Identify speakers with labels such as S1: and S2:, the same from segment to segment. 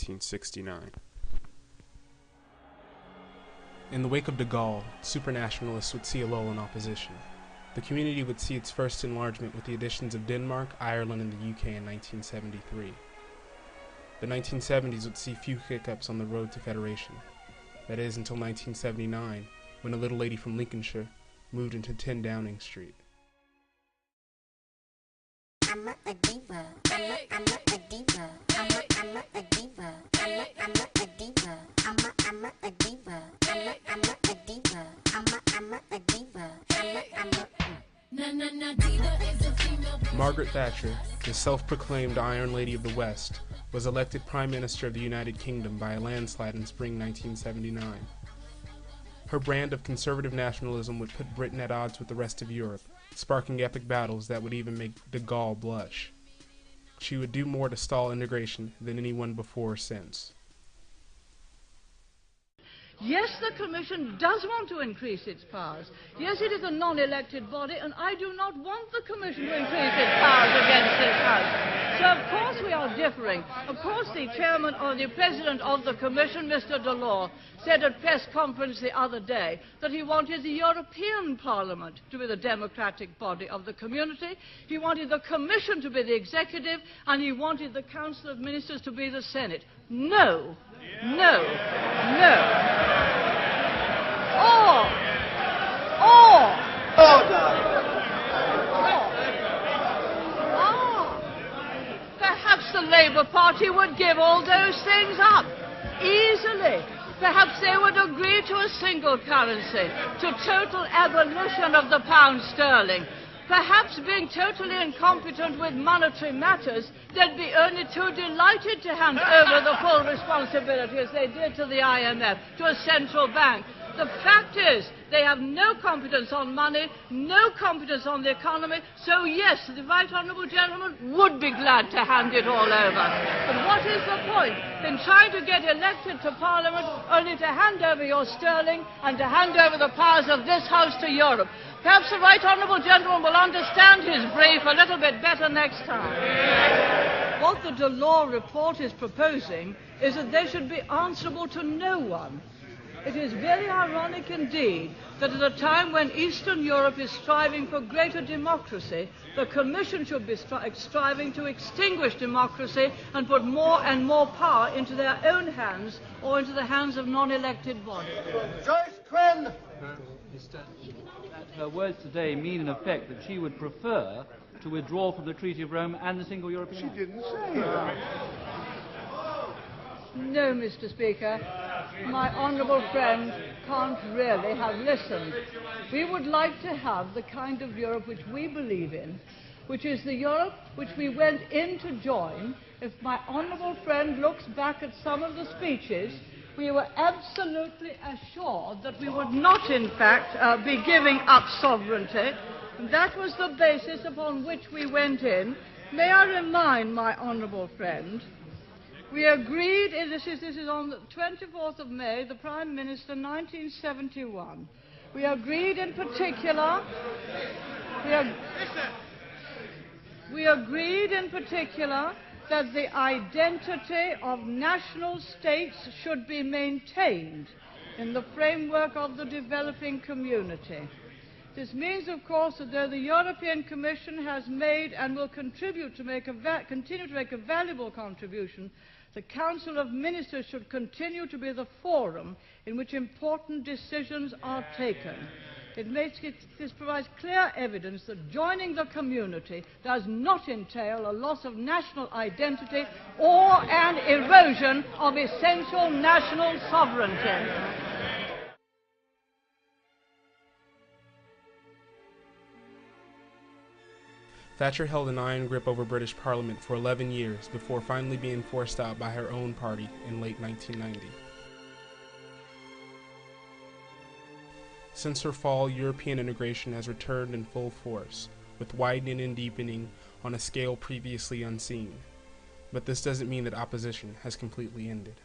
S1: 1969.
S2: In the wake of de Gaulle, supranationalists would see a lull in opposition. The community would see its first enlargement with the additions of Denmark, Ireland, and the UK in 1973. The 1970s would see few hiccups on the road to federation. That is, until 1979, when a little lady from Lincolnshire moved into 10 Downing Street.
S3: I'm a diva. I'm a diva. I'm a diva. I'm a diva. I'm a diva. I'm a diva. I'm a diva.
S2: Margaret Thatcher, the self-proclaimed Iron Lady of the West, was elected Prime Minister of the United Kingdom by a landslide in spring 1979. Her brand of conservative nationalism would put Britain at odds with the rest of Europe, sparking epic battles that would even make de Gaulle blush. She would do more to stall integration than anyone before or since.
S4: Yes, the Commission does want to increase its powers. Yes, it is a non-elected body, and I do not want the Commission to increase its powers against this House. So, of course, we are differing. Of course, the chairman or the president of the Commission, Mr. Delors, said at press conference the other day that he wanted the European Parliament to be the democratic body of the community. He wanted the Commission to be the executive, and he wanted the Council of Ministers to be the Senate. No. No. No. Perhaps the Labour Party would give all those things up easily. Perhaps they would agree to a single currency, to total abolition of the pound sterling. Perhaps, being totally incompetent with monetary matters, they'd be only too delighted to hand over the full responsibility, as they did to the IMF, to a central bank. The fact is, they have no competence on money, no competence on the economy, so yes, the right honourable gentleman would be glad to hand it all over. But what is the point in trying to get elected to Parliament only to hand over your sterling and to hand over the powers of this House to Europe? Perhaps the right honourable gentleman will understand his brief a little bit better next time. What the Delors report is proposing is that they should be answerable to no one. It is very ironic indeed that at a time when Eastern Europe is striving for greater democracy, the Commission should be striving to extinguish democracy and put more and more power into their own hands or into the hands of non-elected bodies.
S5: Joyce Quinn!
S6: Her words today mean in effect that she would prefer to withdraw from the Treaty of Rome and the single European Union.
S5: She didn't say that.
S4: No, Mr. Speaker, my honourable friend can't really have listened. We would like to have the kind of Europe which we believe in, which is the Europe which we went in to join. If my honourable friend looks back at some of the speeches, we were absolutely assured that we would not, in fact, be giving up sovereignty. That was the basis upon which we went in. May I remind my honourable friend, we agreed, this is on the 24th of May, the Prime Minister, 1971. We agreed in particular, that the identity of national states should be maintained in the framework of the developing community. This means, of course, that though the European Commission has made and will continue to make a valuable contribution, the Council of Ministers should continue to be the forum in which important decisions are taken. This provides clear evidence that joining the community does not entail a loss of national identity or an erosion of essential national sovereignty.
S2: Thatcher held an iron grip over British Parliament for 11 years before finally being forced out by her own party in late 1990. Since her fall, European integration has returned in full force, with widening and deepening on a scale previously unseen. But this doesn't mean that opposition has completely ended.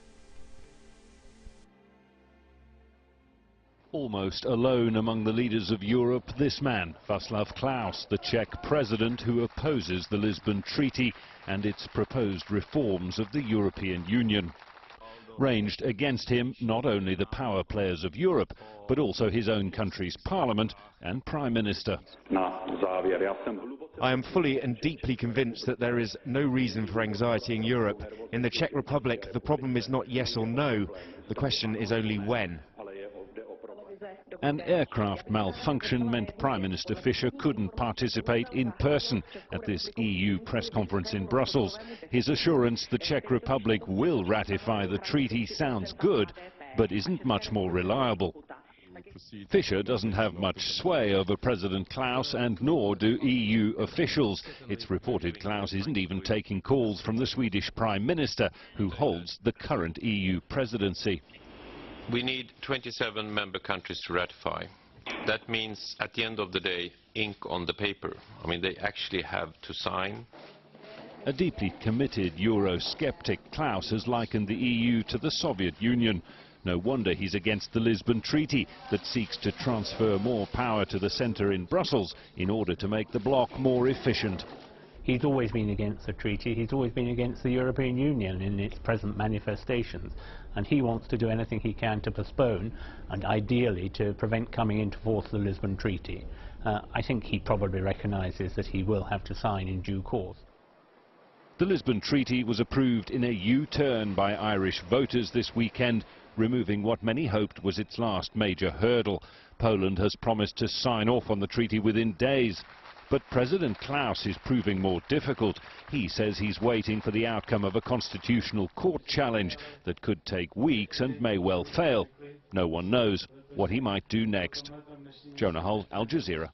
S7: Almost alone among the leaders of Europe, this man, Václav Klaus, the Czech president who opposes the Lisbon Treaty and its proposed reforms of the European Union. ranged against him not only the power players of Europe, but also his own country's parliament and prime minister.
S1: I am fully and deeply convinced that there is no reason for anxiety in Europe. In the Czech Republic, the problem is not yes or no. The question is only when.
S7: An aircraft malfunction meant Prime Minister Fischer couldn't participate in person at this EU press conference in Brussels. His assurance the Czech Republic will ratify the treaty sounds good, but isn't much more reliable. Fischer doesn't have much sway over President Klaus, and nor do EU officials. It's reported Klaus isn't even taking calls from the Swedish Prime Minister, who holds the current EU presidency.
S8: We need 27 member countries to ratify. That means, at the end of the day, ink on the paper. I mean, they actually have to sign.
S7: A deeply committed Eurosceptic, Klaus has likened the EU to the Soviet Union. No wonder he's against the Lisbon Treaty that seeks to transfer more power to the centre in Brussels in order to make the bloc more efficient.
S9: He's always been against the treaty, he's always been against the European Union in its present manifestations, and he wants to do anything he can to postpone and ideally to prevent coming into force the Lisbon Treaty. I think he probably recognises that he will have to sign in due course.
S7: The Lisbon Treaty was approved in a U-turn by Irish voters this weekend, removing what many hoped was its last major hurdle. Poland has promised to sign off on the treaty within days. But President Klaus is proving more difficult. He says he's waiting for the outcome of a constitutional court challenge that could take weeks and may well fail. No one knows what he might do next. Jonah Hull, Al Jazeera.